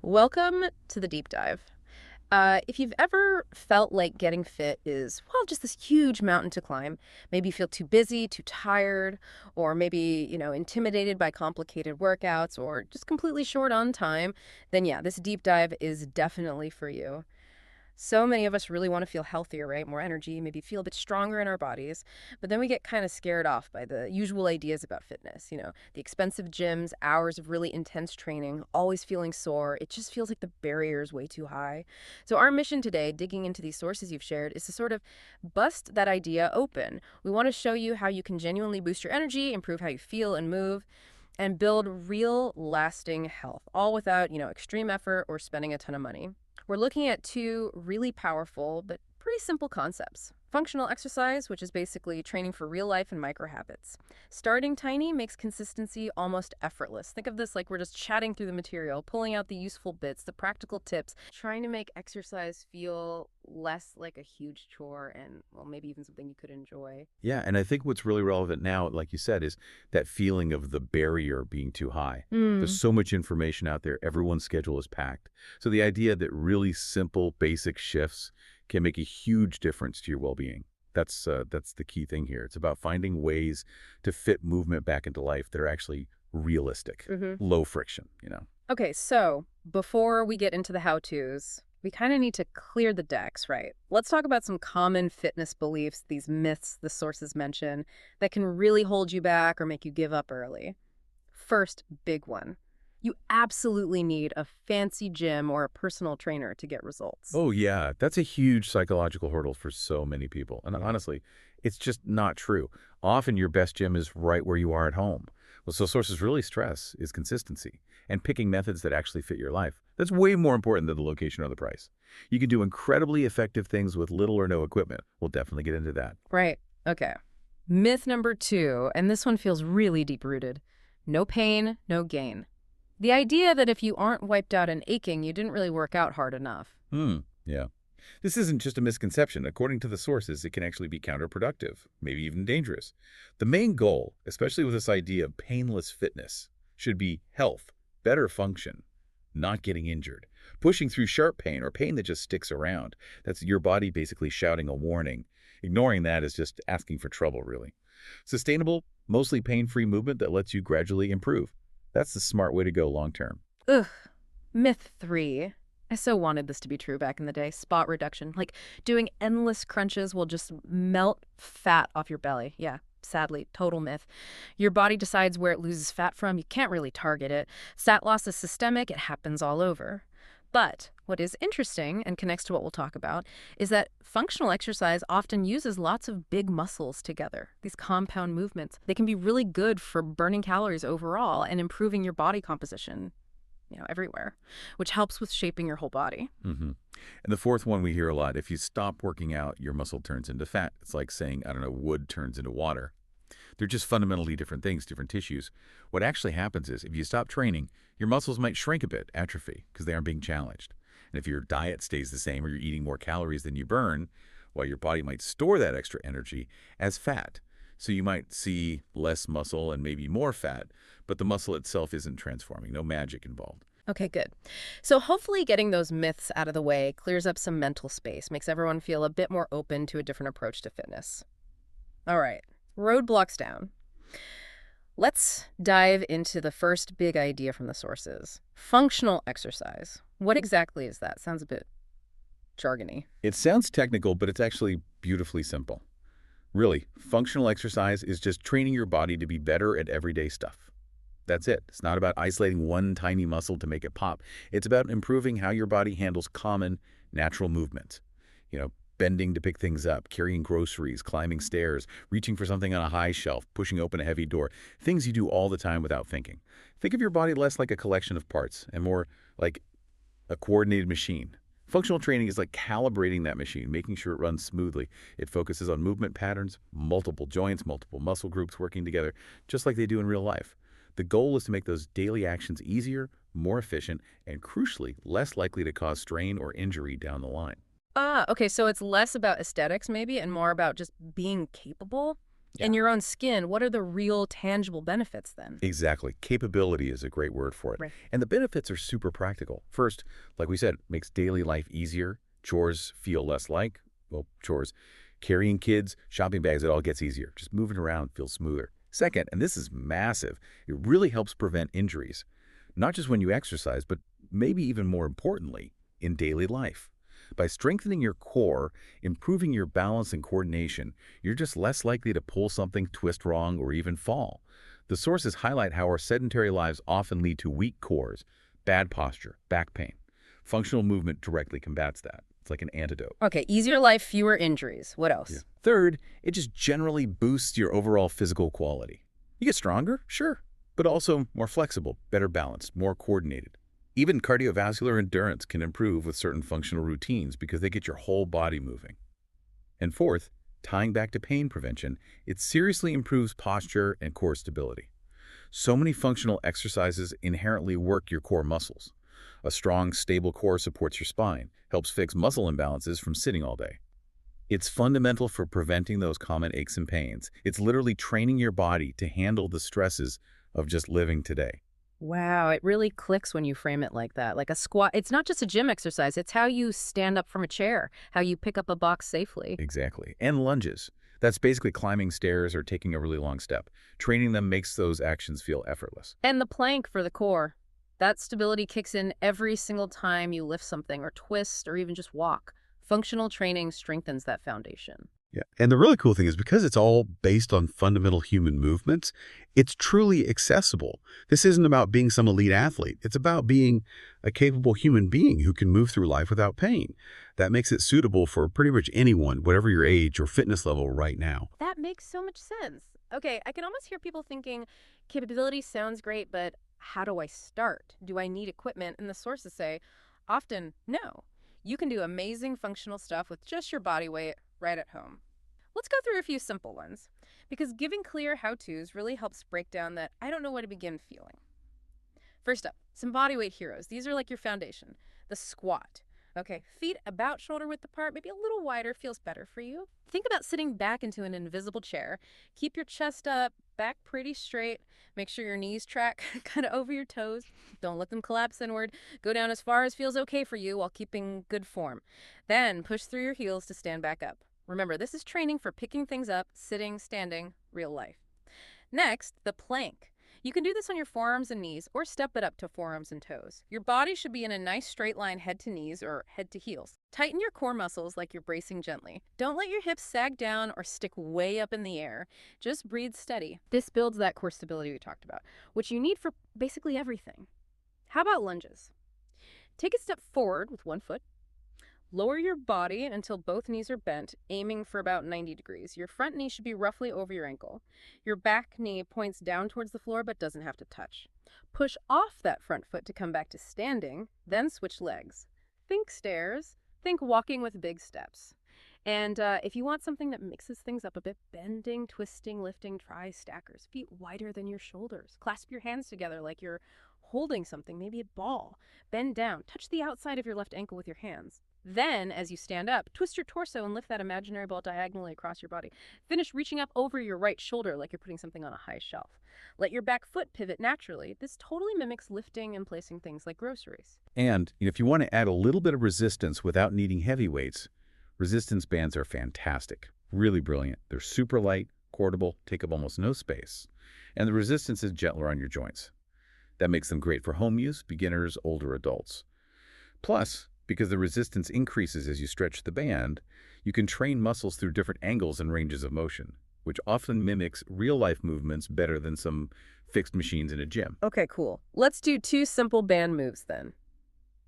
Welcome to the deep dive. If you've ever felt like getting fit is, well, just this huge mountain to climb, maybe you feel too busy, too tired, or maybe, intimidated by complicated workouts or just completely short on time, then yeah, this deep dive is definitely for you. So many of us really want to feel healthier, right? More energy, maybe feel a bit stronger in our bodies. But then we get kind of scared off by the usual ideas about fitness, the expensive gyms, hours of really intense training, always feeling sore. It just feels like the barrier is way too high. So, our mission today, digging into these sources you've shared, is to sort of bust that idea open. We want to show you how you can genuinely boost your energy, improve how you feel and move, and build real, lasting health, all without, extreme effort or spending a ton of money. We're looking at two really powerful but pretty simple concepts. Functional exercise, which is basically training for real life and micro habits. Starting tiny makes consistency almost effortless. Think of this like we're just chatting through the material, pulling out the useful bits, the practical tips, trying to make exercise feel less like a huge chore and, well, maybe even something you could enjoy. Yeah, and I think what's really relevant now, like you said, is that feeling of the barrier being too high. There's Hmm. so much information out there. Everyone's schedule is packed. So the idea that really simple, basic shifts can make a huge difference to your well-being. That's the key thing here. It's about finding ways to fit movement back into life that are actually realistic, low friction. Okay, so before we get into the how-tos, we kind of need to clear the decks, right? Let's talk about some common fitness beliefs, these myths the sources mention, that can really hold you back or make you give up early. First, big one. You absolutely need a fancy gym or a personal trainer to get results. Oh, yeah. That's a huge psychological hurdle for so many people. And honestly, it's just not true. Often your best gym is right where you are at home. Well, so sources really stress is consistency and picking methods that actually fit your life. That's way more important than the location or the price. You can do incredibly effective things with little or no equipment. We'll definitely get into that. Right, okay. Myth number two, and this one feels really deep-rooted. No pain, no gain. The idea that if you aren't wiped out and aching, you didn't really work out hard enough. Yeah. This isn't just a misconception. According to the sources, it can actually be counterproductive, maybe even dangerous. The main goal, especially with this idea of painless fitness, should be health, better function, not getting injured, pushing through sharp pain or pain that just sticks around. That's your body basically shouting a warning. Ignoring that is just asking for trouble, really. Sustainable, mostly pain-free movement that lets you gradually improve. That's the smart way to go long term. Ugh. Myth three. I so wanted this to be true back in the day. Spot reduction. Like doing endless crunches will just melt fat off your belly. Yeah, sadly, total myth. Your body decides where it loses fat from. You can't really target it. Fat loss is systemic. It happens all over. But what is interesting and connects to what we'll talk about is that functional exercise often uses lots of big muscles together. These compound movements, they can be really good for burning calories overall and improving your body composition, everywhere, which helps with shaping your whole body. hmm And the fourth one we hear a lot, if you stop working out, your muscle turns into fat. It's like saying, I don't know, wood turns into water. They're just fundamentally different things, different tissues. What actually happens is if you stop training, your muscles might shrink a bit, atrophy, because they aren't being challenged. And if your diet stays the same or you're eating more calories than you burn, well, your body might store that extra energy as fat. So you might see less muscle and maybe more fat, but the muscle itself isn't transforming, no magic involved. Okay, good. So hopefully getting those myths out of the way clears up some mental space, makes everyone feel a bit more open to a different approach to fitness. All right, roadblocks down. Let's dive into the first big idea from the sources. Functional exercise. What exactly is that? Sounds a bit jargony. It sounds technical, but it's actually beautifully simple. Really, functional exercise is just training your body to be better at everyday stuff. That's it. It's not about isolating one tiny muscle to make it pop. It's about improving how your body handles common, natural movements. You know, bending to pick things up, carrying groceries, climbing stairs, reaching for something on a high shelf, pushing open a heavy door. Things you do all the time without thinking. Think of your body less like a collection of parts and more like a coordinated machine. Functional training is like calibrating that machine, making sure it runs smoothly. It focuses on movement patterns, multiple joints, multiple muscle groups working together, just like they do in real life. The goal is to make those daily actions easier, more efficient, and crucially, less likely to cause strain or injury down the line. Ah, okay, so it's less about aesthetics maybe and more about just being capable? Yeah. In your own skin, what are the real tangible benefits then? Exactly. Capability is a great word for it. Right. And the benefits are super practical. First, like we said, makes daily life easier. Chores feel less like, well, chores. Carrying kids, shopping bags, it all gets easier. Just moving around feels smoother. Second, and this is massive, it really helps prevent injuries. Not just when you exercise, but maybe even more importantly, in daily life. By strengthening your core, improving your balance and coordination, you're just less likely to pull something, twist wrong, or even fall. The sources highlight how our sedentary lives often lead to weak cores, bad posture, back pain. Functional movement directly combats that. It's like an antidote. Okay, easier life, fewer injuries. What Yeah. else? Third, it just generally boosts your overall physical quality. You get stronger, sure, but also more flexible, better balanced, more coordinated. Even cardiovascular endurance can improve with certain functional routines because they get your whole body moving. And fourth, tying back to pain prevention, it seriously improves posture and core stability. So many functional exercises inherently work your core muscles. A strong, stable core supports your spine, helps fix muscle imbalances from sitting all day. It's fundamental for preventing those common aches and pains. It's literally training your body to handle the stresses of just living today. Wow, it really clicks when you frame it like that. Like a squat, it's not just a gym exercise, it's how you stand up from a chair, how you pick up a box safely. Exactly. And lunges. That's basically climbing stairs or taking a really long step. Training them makes those actions feel effortless. And the plank for the core. That stability kicks in every single time you lift something or twist or even just walk. Functional training strengthens that foundation. Yeah. And the really cool thing is because it's all based on fundamental human movements, it's truly accessible. This isn't about being some elite athlete. It's about being a capable human being who can move through life without pain. That makes it suitable for pretty much anyone, whatever your age or fitness level right now. That makes so much sense. Okay, I can almost hear people thinking capability sounds great, but how do I start? Do I need equipment? And the sources say often no. You can do amazing functional stuff with just your body weight right at home. Let's go through a few simple ones because giving clear how to's really helps break down that I don't know where to begin feeling. First up, some bodyweight heroes. These are like your foundation. The squat. Okay, feet about shoulder width apart, maybe a little wider feels better for you. Think about sitting back into an invisible chair. Keep your chest up, back pretty straight. Make sure your knees track kind of over your toes. Don't let them collapse inward. Go down as far as feels okay for you while keeping good form. Then push through your heels to stand back up. Remember, this is training for picking things up, sitting, standing, real life. Next, the plank. You can do this on your forearms and knees or step it up to forearms and toes. Your body should be in a nice straight line head to knees or head to heels. Tighten your core muscles like you're bracing gently. Don't let your hips sag down or stick way up in the air. Just breathe steady. This builds that core stability we talked about, which you need for basically everything. How about lunges? Take a step forward with one foot. Lower your body until both knees are bent, aiming for about 90 degrees. Your front knee should be roughly over your ankle. Your back knee points down towards the floor but doesn't have to touch. Push off that front foot to come back to standing, then switch legs. Think stairs. Think walking with big steps. And if you want something that mixes things up a bit, bending, twisting, lifting, try stackers. Feet wider than your shoulders. Clasp your hands together like you're holding something, maybe a ball. Bend down. Touch the outside of your left ankle with your hands. Then, as you stand up, twist your torso and lift that imaginary ball diagonally across your body. Finish reaching up over your right shoulder like you're putting something on a high shelf. Let your back foot pivot naturally. This totally mimics lifting and placing things like groceries. And if you want to add a little bit of resistance without needing heavy weights, resistance bands are fantastic. Really brilliant. They're super light, portable, take up almost no space. And the resistance is gentler on your joints. That makes them great for home use, beginners, older adults. Plus, because the resistance increases as you stretch the band, you can train muscles through different angles and ranges of motion, which often mimics real-life movements better than some fixed machines in a gym. Okay, cool. Let's do two simple band moves then.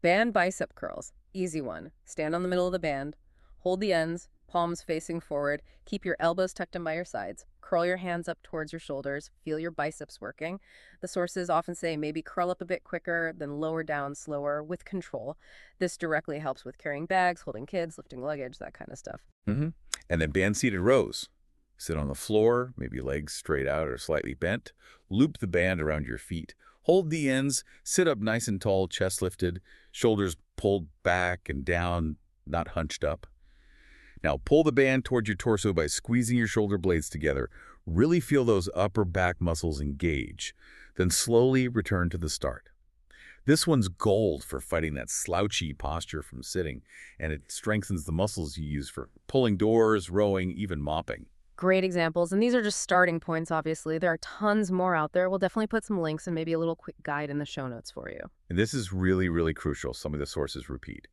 Band bicep curls. Easy one. Stand on the middle of the band. Hold the ends, palms facing forward. Keep your elbows tucked in by your sides. Curl your hands up towards your shoulders. Feel your biceps working. The sources often say maybe curl up a bit quicker, then lower down slower with control. This directly helps with carrying bags, holding kids, lifting luggage, that kind of stuff. And then band-seated rows. Sit on the floor, maybe legs straight out or slightly bent. Loop the band around your feet. Hold the ends. Sit up nice and tall, chest lifted, shoulders pulled back and down, not hunched up. Now pull the band towards your torso by squeezing your shoulder blades together. Really feel those upper back muscles engage, then slowly return to the start. This one's gold for fighting that slouchy posture from sitting, and it strengthens the muscles you use for pulling doors, rowing, even mopping. Great examples. And these are just starting points, obviously. There are tons more out there. We'll definitely put some links and maybe a little quick guide in the show notes for you. And this is really, really crucial. Some of the sources repeat.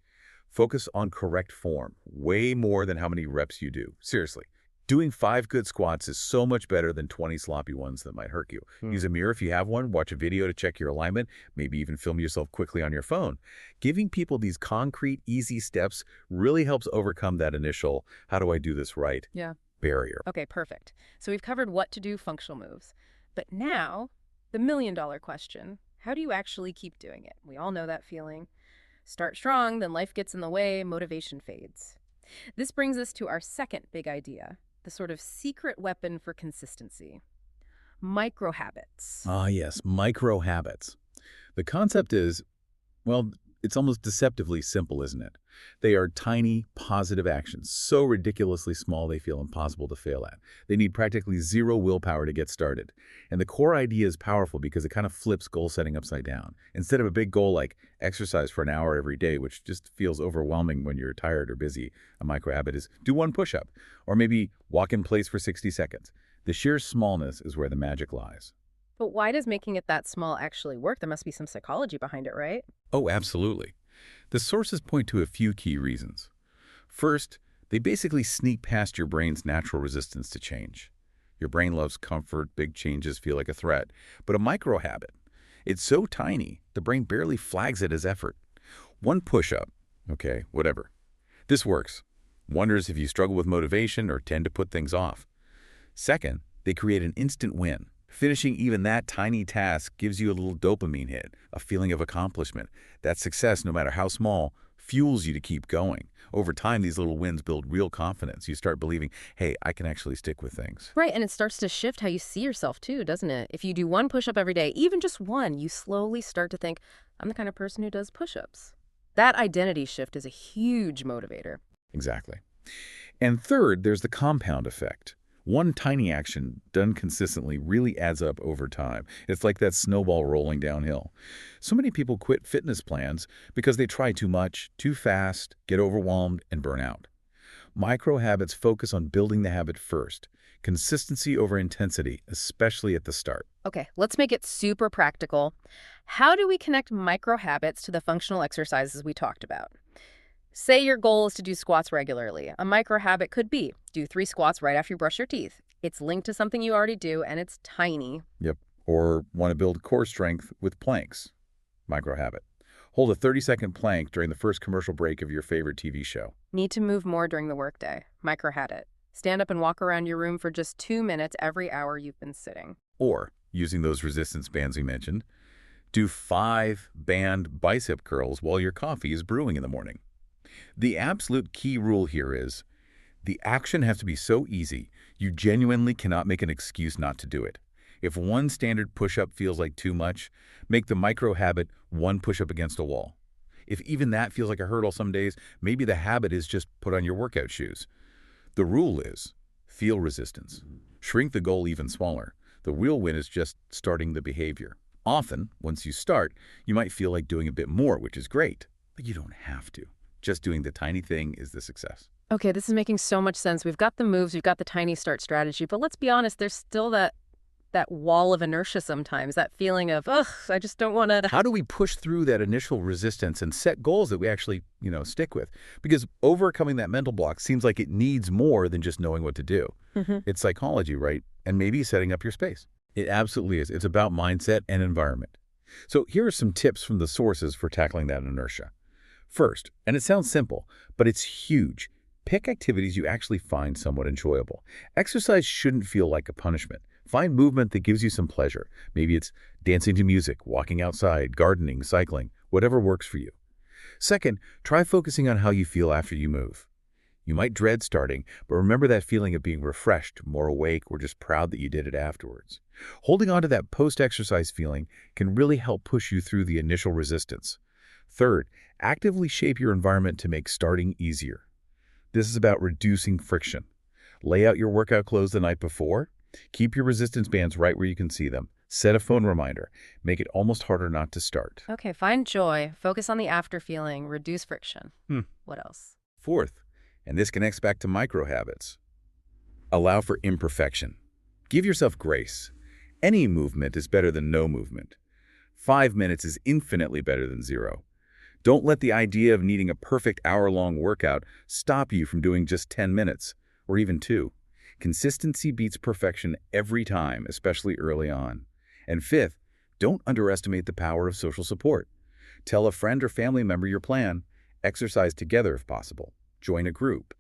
Focus on correct form, way more than how many reps you do. Seriously. Doing 5 good squats is so much better than 20 sloppy ones that might hurt you. Use a mirror if you have one, watch a video to check your alignment, maybe even film yourself quickly on your phone. Giving people these concrete, easy steps really helps overcome that initial, how do I do this right, Yeah. barrier. Okay, perfect. So we've covered what to do functional moves. But now, the million-dollar question. How do you actually keep doing it? We all know that feeling. Start strong, then life gets in the way, motivation fades. This brings us to our second big idea, the sort of secret weapon for consistency. Micro habits. Ah, yes, micro habits. The concept is, well, it's almost deceptively simple, isn't it? They are tiny, positive actions, so ridiculously small they feel impossible to fail at. They need practically zero willpower to get started. And the core idea is powerful because it kind of flips goal setting upside down. Instead of a big goal like exercise for an hour every day, which just feels overwhelming when you're tired or busy, a micro habit is do one push-up, or maybe walk in place for 60 seconds. The sheer smallness is where the magic lies. But why does making it that small actually work? There must be some psychology behind it, right? Oh, absolutely. The sources point to a few key reasons. First, they basically sneak past your brain's natural resistance to change. Your brain loves comfort, big changes feel like a threat. But a micro habit, it's so tiny, the brain barely flags it as effort. One push-up, okay, whatever. This works. Wonders if you struggle with motivation or tend to put things off. Second, they create an instant win. Finishing even that tiny task gives you a little dopamine hit, a feeling of accomplishment. That success, no matter how small, fuels you to keep going. Over time, these little wins build real confidence. You start believing, hey, I can actually stick with things. Right, and it starts to shift how you see yourself too, doesn't it? If you do one push-up every day, even just one, you slowly start to think, I'm the kind of person who does push-ups. That identity shift is a huge motivator. Exactly. And third, there's the compound effect. One tiny action done consistently really adds up over time. It's like that snowball rolling downhill. So many people quit fitness plans because they try too much, too fast, get overwhelmed, and burn out. Micro habits focus on building the habit first. Consistency over intensity, especially at the start. Okay, let's make it super practical. How do we connect micro habits to the functional exercises we talked about? Say your goal is to do squats regularly. A micro habit could be do 3 squats right after you brush your teeth. It's linked to something you already do, and it's tiny. Yep. Or want to build core strength with planks. Micro habit. Hold a 30-second plank during the first commercial break of your favorite TV show. Need to move more during the workday. Micro habit. Stand up and walk around your room for just 2 minutes every hour you've been sitting. Or, using those resistance bands we mentioned, do 5 band bicep curls while your coffee is brewing in the morning. The absolute key rule here is the action has to be so easy, you genuinely cannot make an excuse not to do it. If one standard push-up feels like too much, make the micro habit one push-up against a wall. If even that feels like a hurdle some days, maybe the habit is just put on your workout shoes. The rule is feel resistance. Shrink the goal even smaller. The real win is just starting the behavior. Often, once you start, you might feel like doing a bit more, which is great, but you don't have to. Just doing the tiny thing is the success. Okay, this is making so much sense. We've got the moves, we've got the tiny start strategy, but let's be honest, there's still that wall of inertia sometimes, that feeling of, ugh, I just don't want to. How do we push through that initial resistance and set goals that we actually, stick with? Because overcoming that mental block seems like it needs more than just knowing what to do. It's psychology, right? And maybe setting up your space. It absolutely is. It's about mindset and environment. So here are some tips from the sources for tackling that inertia. First, and it sounds simple, but it's huge, pick activities you actually find somewhat enjoyable. Exercise shouldn't feel like a punishment. Find movement that gives you some pleasure. Maybe it's dancing to music, walking outside, gardening, cycling, whatever works for you. Second, try focusing on how you feel after you move. You might dread starting, but remember that feeling of being refreshed, more awake, or just proud that you did it afterwards. Holding on to that post-exercise feeling can really help push you through the initial resistance. Third, actively shape your environment to make starting easier. This is about reducing friction. Lay out your workout clothes the night before. Keep your resistance bands right where you can see them. Set a phone reminder. Make it almost harder not to start. Okay, find joy, focus on the after feeling, reduce friction. Hmm. What else? Fourth, and this connects back to micro habits, allow for imperfection. Give yourself grace. Any movement is better than no movement. 5 minutes is infinitely better than 0. Don't let the idea of needing a perfect hour-long workout stop you from doing just 10 minutes, or even 2. Consistency beats perfection every time, especially early on. And fifth, don't underestimate the power of social support. Tell a friend or family member your plan. Exercise together if possible. Join a group.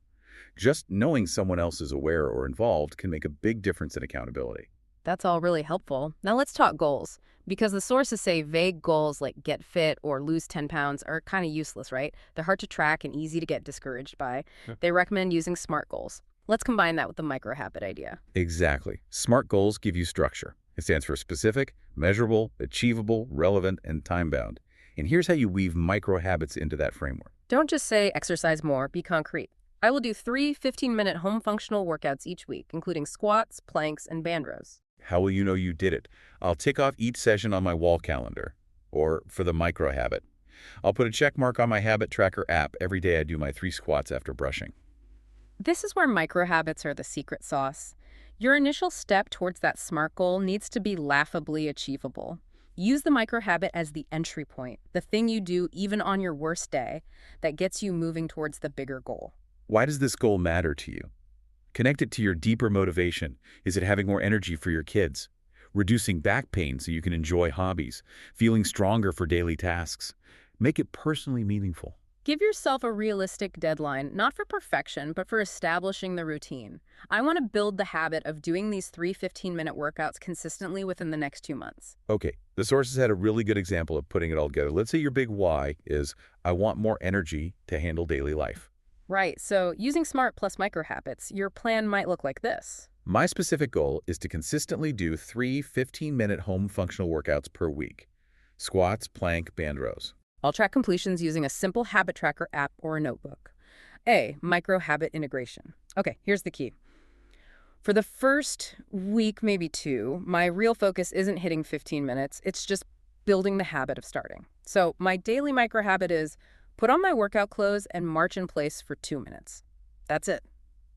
Just knowing someone else is aware or involved can make a big difference in accountability. That's all really helpful. Now let's talk goals. Because the sources say vague goals like get fit or lose 10 pounds are kind of useless, right? They're hard to track and easy to get discouraged by. They recommend using SMART goals. Let's combine that with the micro-habit idea. Exactly. SMART goals give you structure. It stands for specific, measurable, achievable, relevant, and time-bound. And here's how you weave micro-habits into that framework. Don't just say exercise more, be concrete. I will do 3 15-minute home functional workouts each week, including squats, planks, and band rows. How will you know you did it? I'll tick off each session on my wall calendar. Or for the micro-habit, I'll put a check mark on my habit tracker app every day I do my 3 squats after brushing. This is where micro-habits are the secret sauce. Your initial step towards that SMART goal needs to be laughably achievable. Use the micro-habit as the entry point, the thing you do even on your worst day that gets you moving towards the bigger goal. Why does this goal matter to you? Connect it to your deeper motivation. Is it having more energy for your kids? Reducing back pain so you can enjoy hobbies? Feeling stronger for daily tasks? Make it personally meaningful. Give yourself a realistic deadline, not for perfection, but for establishing the routine. I want to build the habit of doing these 3 15-minute workouts consistently within the next 2 months. Okay, the sources had a really good example of putting it all together. Let's say your big why is, I want more energy to handle daily life. Right, so using SMART plus micro habits, your plan might look like this. My specific goal is to consistently do 3 15-minute home functional workouts per week. Squats, plank, band rows. I'll track completions using a simple habit tracker app or a notebook. A, micro habit integration. Okay, here's the key. For the first week, maybe 2, my real focus isn't hitting 15 minutes. It's just building the habit of starting. So my daily micro habit is put on my workout clothes and march in place for 2 minutes. That's it.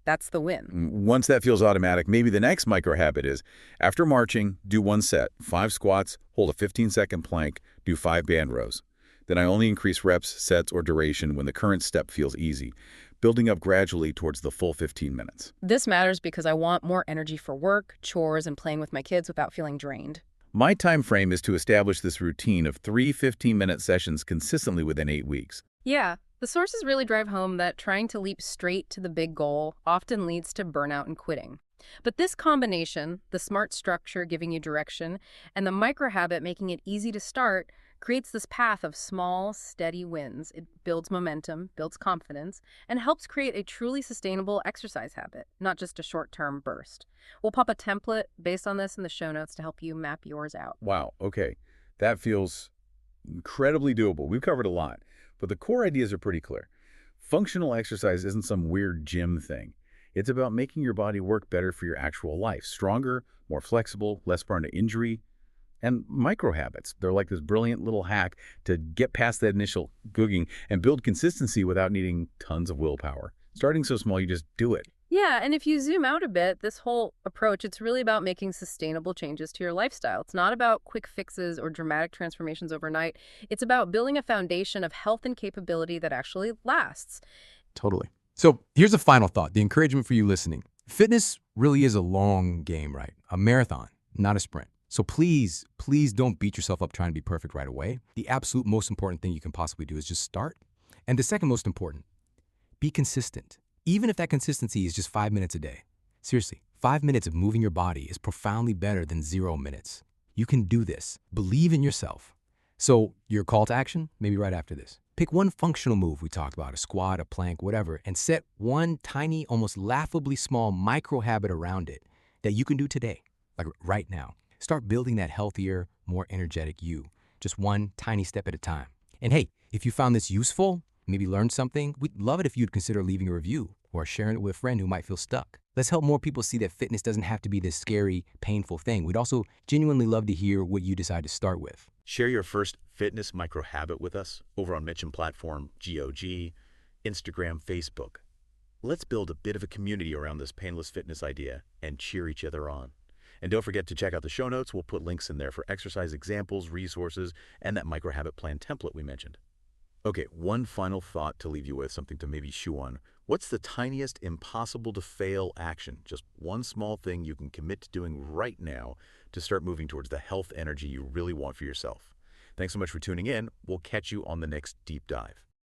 That's the win. Once that feels automatic, maybe the next micro habit is, after marching, do 1 set, 5 squats, hold a 15-second plank, do 5 band rows. Then I only increase reps, sets, or duration when the current step feels easy, building up gradually towards the full 15 minutes. This matters because I want more energy for work, chores, and playing with my kids without feeling drained. My time frame is to establish this routine of 3 15-minute sessions consistently within 8 weeks. Yeah, the sources really drive home that trying to leap straight to the big goal often leads to burnout and quitting. But this combination, the SMART structure giving you direction, and the micro habit making it easy to start, creates this path of small, steady wins. It builds momentum, builds confidence, and helps create a truly sustainable exercise habit, not just a short-term burst. We'll pop a template based on this in the show notes to help you map yours out. Wow, okay. That feels incredibly doable. We've covered a lot, but the core ideas are pretty clear. Functional exercise isn't some weird gym thing. It's about making your body work better for your actual life. Stronger, more flexible, less prone to injury. And micro habits, they're like this brilliant little hack to get past that initial googing and build consistency without needing tons of willpower. Starting so small, you just do it. Yeah, and if you zoom out a bit, this whole approach, it's really about making sustainable changes to your lifestyle. It's not about quick fixes or dramatic transformations overnight. It's about building a foundation of health and capability that actually lasts. Totally. So here's a final thought, the encouragement for you listening. Fitness really is a long game, right? A marathon, not a sprint. So please, please don't beat yourself up trying to be perfect right away. The absolute most important thing you can possibly do is just start. And the second most important, be consistent. Even if that consistency is just 5 minutes a day. Seriously, 5 minutes of moving your body is profoundly better than 0 minutes. You can do this. Believe in yourself. So your call to action, maybe right after this. Pick one functional move we talked about, a squat, a plank, whatever, and set one tiny, almost laughably small micro habit around it that you can do today, like right now. Start building that healthier, more energetic you, just one tiny step at a time. And hey, if you found this useful, maybe learned something, we'd love it if you'd consider leaving a review or sharing it with a friend who might feel stuck. Let's help more people see that fitness doesn't have to be this scary, painful thing. We'd also genuinely love to hear what you decide to start with. Share your first fitness micro-habit with us over on Mitchum platform, GOG, Instagram, Facebook. Let's build a bit of a community around this painless fitness idea and cheer each other on. And don't forget to check out the show notes. We'll put links in there for exercise examples, resources, and that micro-habit plan template we mentioned. Okay, one final thought to leave you with, something to maybe chew on. What's the tiniest impossible-to-fail action? Just one small thing you can commit to doing right now to start moving towards the health energy you really want for yourself. Thanks so much for tuning in. We'll catch you on the next deep dive.